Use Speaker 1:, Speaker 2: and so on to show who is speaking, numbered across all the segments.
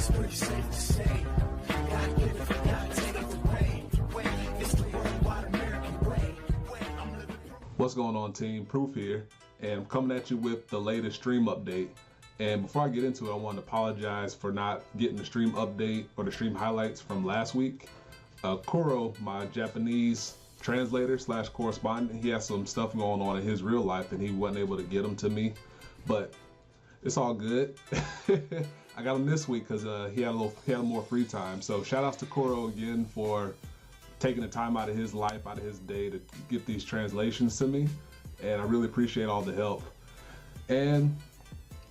Speaker 1: it's pretty safe to say. God give it, God take it away. It's the worldwide American way.
Speaker 2: What's going on, team? Proof here, and I'm coming at you with the latest stream update. And before I get into it, I want to apologize for not getting the stream update or the stream highlights from last week. Kuro, my Japanese translator / correspondent, he has some stuff going on in his real life and he wasn't able to get them to me, but it's all good. I got him this week because he had more free time. So shout outs to Kuro again for taking the time out of his life, out of his day to get these translations to me, and I really appreciate all the help. And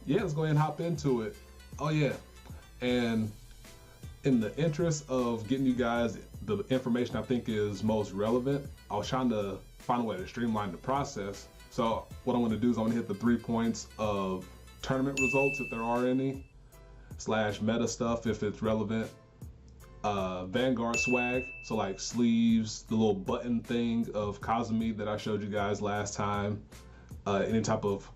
Speaker 2: yeah, let's go ahead and hop into it. Oh yeah, and in the interest of getting you guys the information I think is most relevant, I was trying to find a way to streamline the process. So what I'm going to do is I'm going to hit the 3 points of tournament results if there are any, / meta stuff if it's relevant, Vanguard Swag, so like sleeves, the little button thing of Kazumi that I showed you guys last time, any type of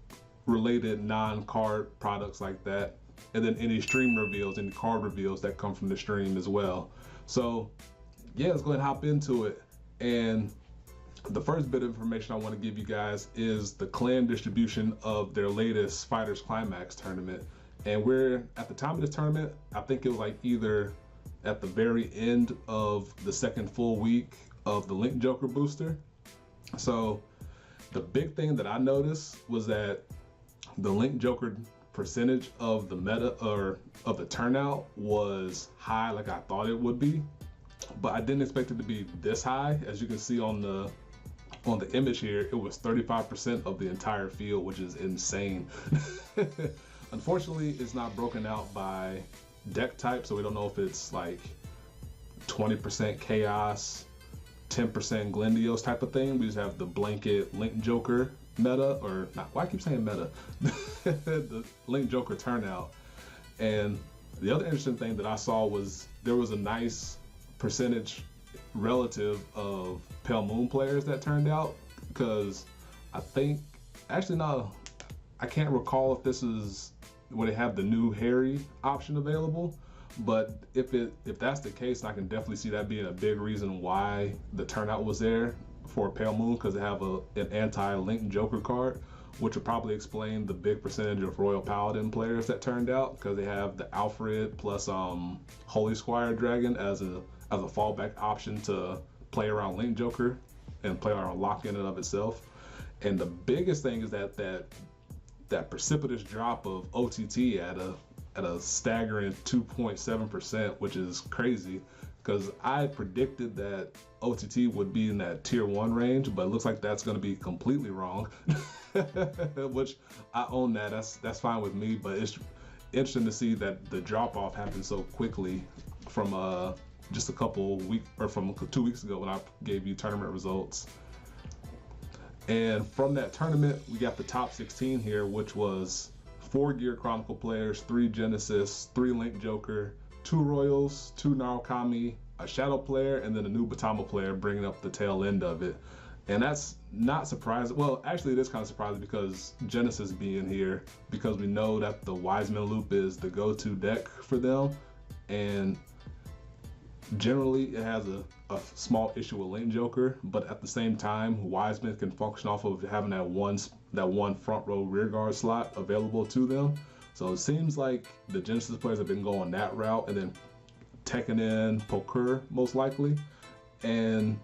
Speaker 2: related non-card products like that, and then any stream reveals, any card reveals that come from the stream as well. So yeah, let's go ahead and hop into it. And the first bit of information I want to give you guys is the clan distribution of their latest Fighters Climax tournament. And we're at the time of this tournament, I think it was like either at the very end of the second full week of the Link Joker booster. So the big thing that I noticed was that the Link Joker percentage of the meta or of the turnout was high, like I thought it would be, but I didn't expect it to be this high. As you can see on the image here, it was 35% of the entire field, which is insane. Unfortunately, it's not broken out by deck type, so we don't know if it's like 20% Chaos, 10% Glendios type of thing. We just have the blanket Link Joker meta, or not, why I keep saying meta? The Link Joker turnout. And the other interesting thing that I saw was there was a nice percentage relative of Pale Moon players that turned out, because I think, actually no, I can't recall if this is when they have the new Harry option available, but if that's the case, I can definitely see that being a big reason why the turnout was there for Pale Moon, because they have an anti-Link Joker card, which would probably explain the big percentage of Royal Paladin players that turned out, because they have the Alfred plus Holy Squire Dragon as a fallback option to play around Link Joker and play around Lock in and of itself. And the biggest thing is that precipitous drop of OTT at a staggering 2.7%, which is crazy, because I predicted that OTT would be in that tier 1 range, but it looks like that's going to be completely wrong. Which I own that. That's fine with me, but it's interesting to see that the drop off happened so quickly from just a couple weeks, or from 2 weeks ago when I gave you tournament results. And from that tournament, we got the top 16 here, which was 4 Gear Chronicle players, 3 Genesis, 3 Link Joker, 2 Royals, 2 Narukami, a Shadow player, and then a new Batama player, bringing up the tail end of it. And that's not surprising. Well, actually it is kind of surprising because Genesis being here, because we know that the Wiseman loop is the go-to deck for them, and generally it has a small issue with Link Joker, but at the same time, Wiseman can function off of having that one front row rear guard slot available to them. So it seems like the Genesis players have been going that route, and then teching in Poker most likely. And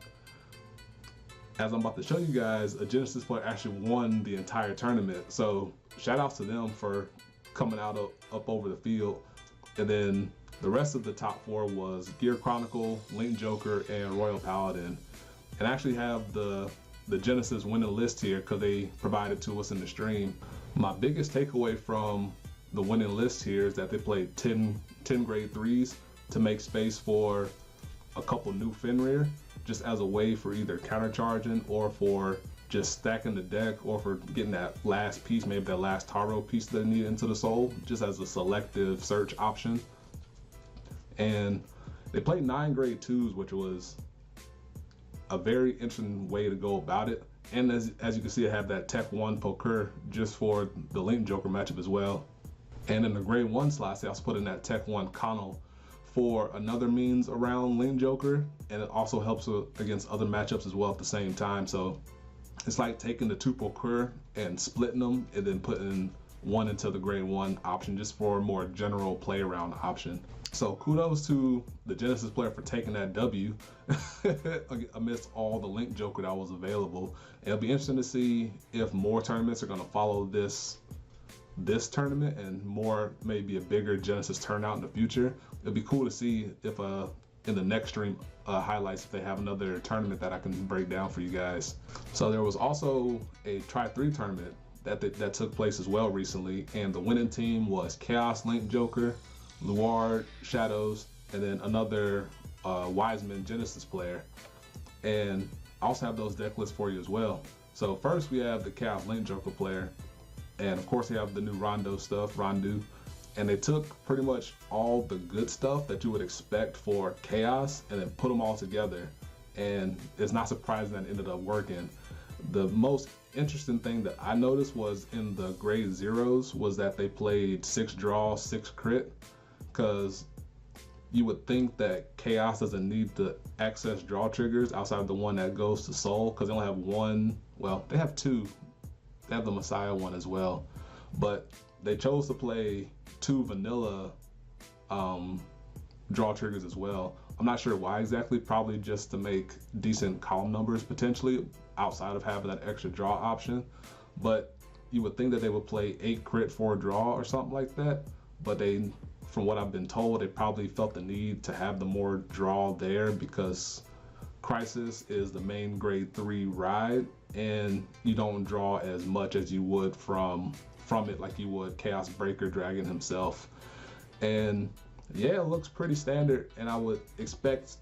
Speaker 2: as I'm about to show you guys, a Genesis player actually won the entire tournament. So shout outs to them for coming out up over the field. And then the rest of the top 4 was Gear Chronicle, Link Joker, and Royal Paladin. And I actually have the Genesis winning list here because they provided to us in the stream. My biggest takeaway from the winning list here is that they played 10 grade 3s to make space for a couple new Fenrir, just as a way for either countercharging or for just stacking the deck, or for getting that last piece, maybe that last Taro piece that they need into the soul, just as a selective search option. And they played 9 grade 2s, which was a very interesting way to go about it. And as you can see, I have that Tech 1 Poker just for the Link Joker matchup as well. And in the grade 1 slots, they also put in that Tech 1 Kano for another means around Link Joker, and it also helps against other matchups as well at the same time. So it's like taking the 2 Procure and splitting them and then putting one into the grade 1 option just for a more general play around option. So kudos to the Genesis player for taking that W amidst all the Link Joker that was available. It'll be interesting to see if more tournaments are going to follow this tournament and more, maybe a bigger Genesis turnout in the future. It'd be cool to see if in the next stream highlights if they have another tournament that I can break down for you guys. So there was also a Try 3 tournament that took place as well recently, and the winning team was Chaos Link Joker, Luard, Shadows, and then another Wiseman Genesis player. And I also have those deck lists for you as well. So first we have the Chaos Link Joker player, and of course they have the new Rondo stuff, Rondu, and they took pretty much all the good stuff that you would expect for Chaos and then put them all together, and it's not surprising that it ended up working. The most interesting thing that I noticed was in the grade 0s was that they played 6 draw, 6 crit, because you would think that Chaos doesn't need to access draw triggers outside of the one that goes to Soul, because they only have one, well, they have 2. They have the Messiah one as well, but they chose to play 2 vanilla draw triggers as well. I'm not sure why exactly, probably just to make decent column numbers potentially outside of having that extra draw option. But you would think that they would play 8 crit for a draw or something like that, but they, from what I've been told, they probably felt the need to have the more draw there because Crisis is the main grade 3 ride, and you don't draw as much as you would from it like you would Chaos Breaker Dragon himself. And yeah, it looks pretty standard, and I would expect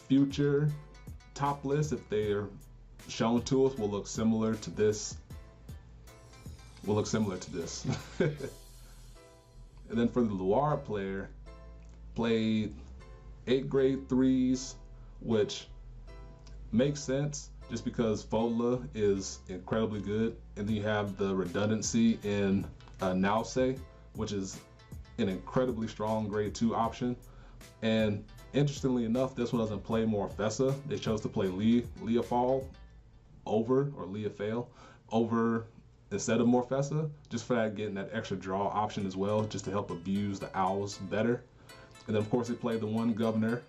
Speaker 2: future top lists, if they're shown to us, will look similar to this. And then for the Luard player, played 8 grade 3s, which makes sense just because Fola is incredibly good, and then you have the redundancy in Nause, which is an incredibly strong grade 2 option. And interestingly enough, this one doesn't play Morfessa. They chose to play Leafall over, or Leafale over, instead of Morfessa, just for that, getting that extra draw option as well, just to help abuse the owls better. And then of course they played the 1 Governor.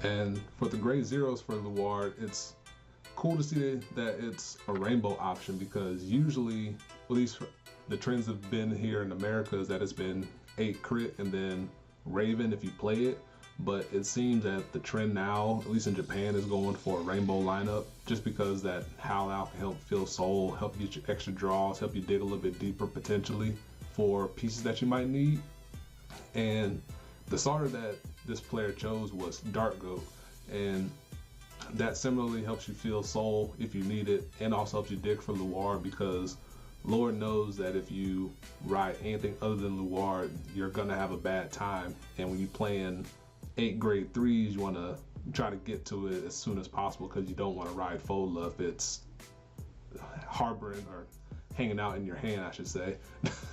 Speaker 2: And for the grade 0s for Luard, it's cool to see that it's a rainbow option, because usually, at least the trends have been here in America, is that it's been 8 crit and then Raven if you play it. But it seems that the trend now, at least in Japan, is going for a rainbow lineup, just because that Howl Out can help fill Soul, help you get your extra draws, help you dig a little bit deeper potentially for pieces that you might need. And the starter that this player chose was Dark Goat, and that similarly helps you fill Soul if you need it, and also helps you dig for Luard, because Lord knows that if you ride anything other than Luard, you're gonna have a bad time. And when you're playing 8 grade 3s, you want to try to get to it as soon as possible, because you don't want to ride Fola if it's harboring or hanging out in your hand, I should say.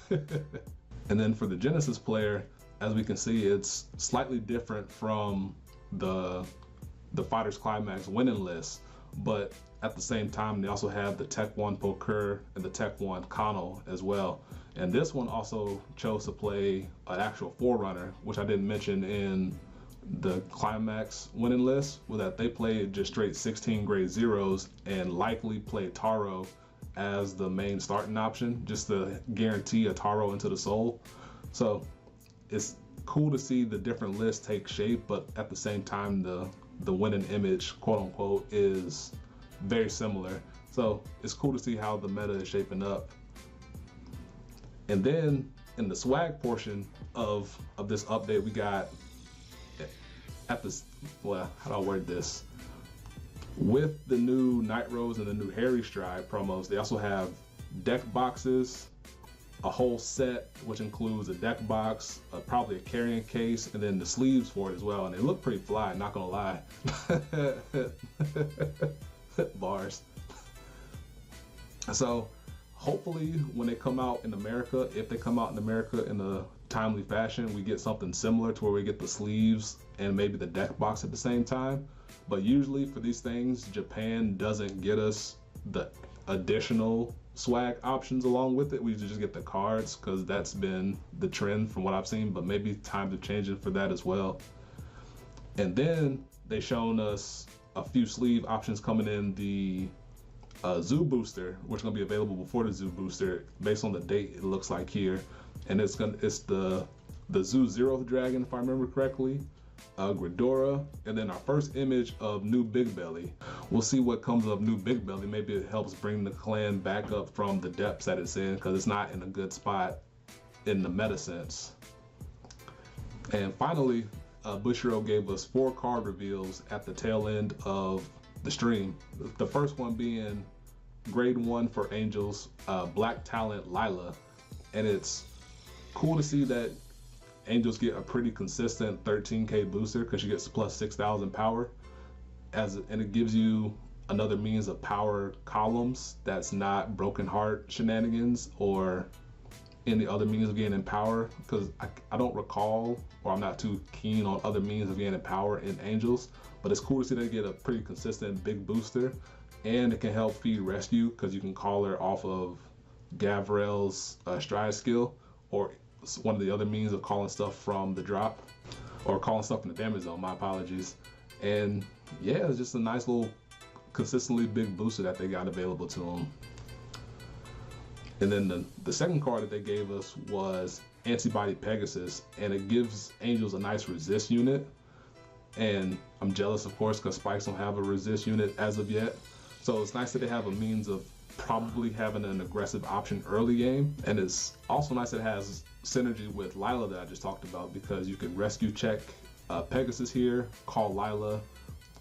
Speaker 2: And then for the Genesis player, as we can see, it's slightly different from the Fighters Climax winning list, but at the same time they also have the Tech 1 Procure and the Tech 1 Kano as well. And this one also chose to play an actual Forerunner, which I didn't mention in the Climax winning list, was that they played just straight 16 grade 0s and likely played Taro as the main starting option, just to guarantee a Taro into the Soul. So it's cool to see the different lists take shape, but at the same time the winning image, quote unquote, is very similar. So it's cool to see how the meta is shaping up. And then in the swag portion of this update, we got at this, well, how do I word this? With the new Night Rose and the new Harry Stride promos, they also have deck boxes, a whole set, which includes a deck box, probably a carrying case, and then the sleeves for it as well. And they look pretty fly, not gonna lie. Bars. So, hopefully when they come out in America, if they come out in America in a timely fashion, we get something similar to where we get the sleeves and maybe the deck box at the same time. But usually for these things, Japan doesn't get us the additional swag options along with it. We just get the cards because that's been the trend from what I've seen, but maybe time to change it for that as well. And then they shown us a few sleeve options coming in the Zoo Booster, which is going to be available before the Zoo Booster based on the date it looks like here. And it's the Zoo Zeroth Dragon, if I remember correctly, Ghidorah, and then our first image of New Big Belly. We'll see what comes of New Big Belly. Maybe it helps bring the clan back up from the depths that it's in, because it's not in a good spot in the meta sense. And finally, Bushiroad gave us 4 card reveals at the tail end of the stream. The first one being grade 1 for Angels, Black Talent Lila. And it's cool to see that Angels get a pretty consistent 13k booster because she gets plus 6,000 power, and it gives you another means of power columns that's not Broken Heart shenanigans or any other means of gaining power, because I don't recall, or I'm not too keen on other means of gaining power in Angels, but it's cool to see they get a pretty consistent big booster, and it can help feed rescue because you can call her off of Gavrel's stride skill, or one of the other means of calling stuff from the drop, or calling stuff from the damage zone, my apologies. And yeah, it's just a nice little consistently big booster that they got available to them. And then the second card that they gave us was Antibody Pegasus, and it gives Angels a nice resist unit. And I'm jealous, of course, because Spikes don't have a resist unit as of yet. So it's nice that they have a means of probably having an aggressive option early game. And it's also nice that it has synergy with Lila that I just talked about, because you can rescue check Pegasus here, call Lila,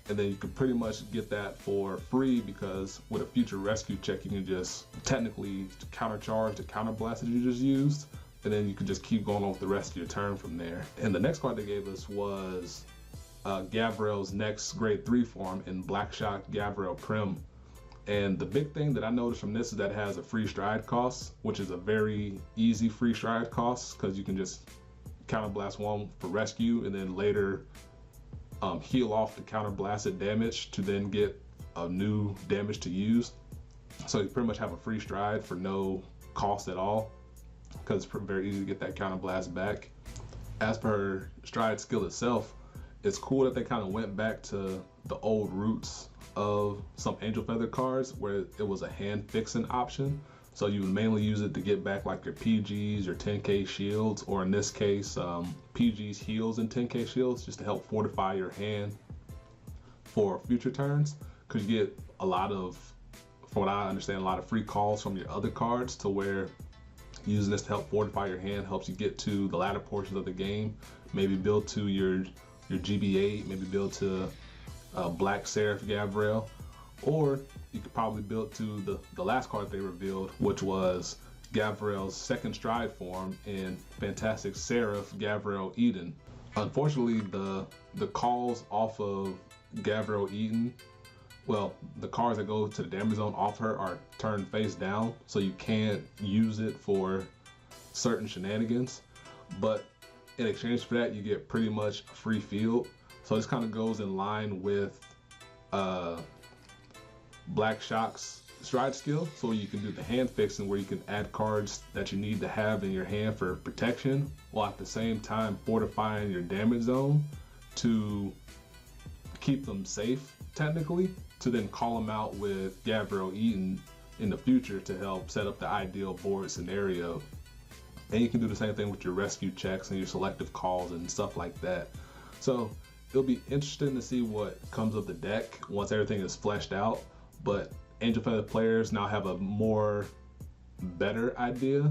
Speaker 2: and then you can pretty much get that for free, because with a future rescue check you can just technically countercharge the counter blast that you just used, and then you can just keep going on with the rest of your turn from there. And the next card they gave us was Gavrel's next grade 3 form in Black Shock Gavrel Prim. And the big thing that I noticed from this is that it has a free stride cost, which is a very easy free stride cost, because you can just counterblast 1 for rescue and then later heal off the counterblasted damage to then get a new damage to use. So you pretty much have a free stride for no cost at all, because it's very easy to get that counterblast back. As per her stride skill itself, it's cool that they kind of went back to the old roots of some Angel Feather cards where it was a hand fixing option. So you would mainly use it to get back like your PGs, your 10k shields, or in this case, PGs heals and 10k shields, just to help fortify your hand for future turns. Because you get a lot of, from what I understand, a lot of free calls from your other cards, to where using this to help fortify your hand helps you get to the latter portions of the game. Maybe build to your GB8, maybe build to Black Seraph Gavrel, or you could probably build to the last card they revealed, which was Gavrel's second stride form in Fantastic Seraph Gavrel Eden. Unfortunately, the calls off of Gavrel Eden, well, the cards that go to the damage zone off her are turned face down, so you can't use it for certain shenanigans. But in exchange for that, you get pretty much a free field. So this kind of goes in line with Black Shock's stride skill. So you can do the hand fixing, where you can add cards that you need to have in your hand for protection, while at the same time fortifying your damage zone to keep them safe, technically, to then call them out with Gavrel Eden in the future to help set up the ideal board scenario. And you can do the same thing with your rescue checks and your selective calls and stuff like that. So it'll be interesting to see what comes of the deck once everything is fleshed out. But Angel Feather players now have a better idea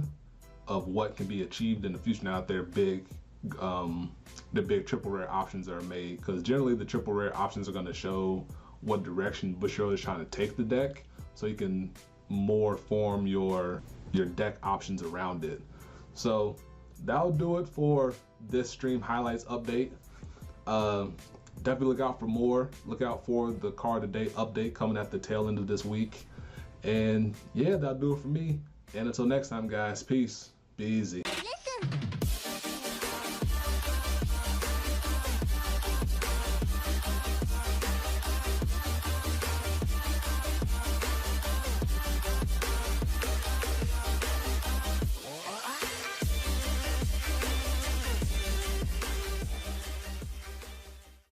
Speaker 2: of what can be achieved in the future now that their big triple rare options are made. Because generally the triple rare options are going to show what direction Bushiroad is trying to take the deck, so you can more form your deck options around it. So that'll do it for this stream highlights update. Definitely look out for more. Look out for the card today update coming at the tail end of this week. And yeah, that'll do it for me. And until next time, guys, peace. Be easy.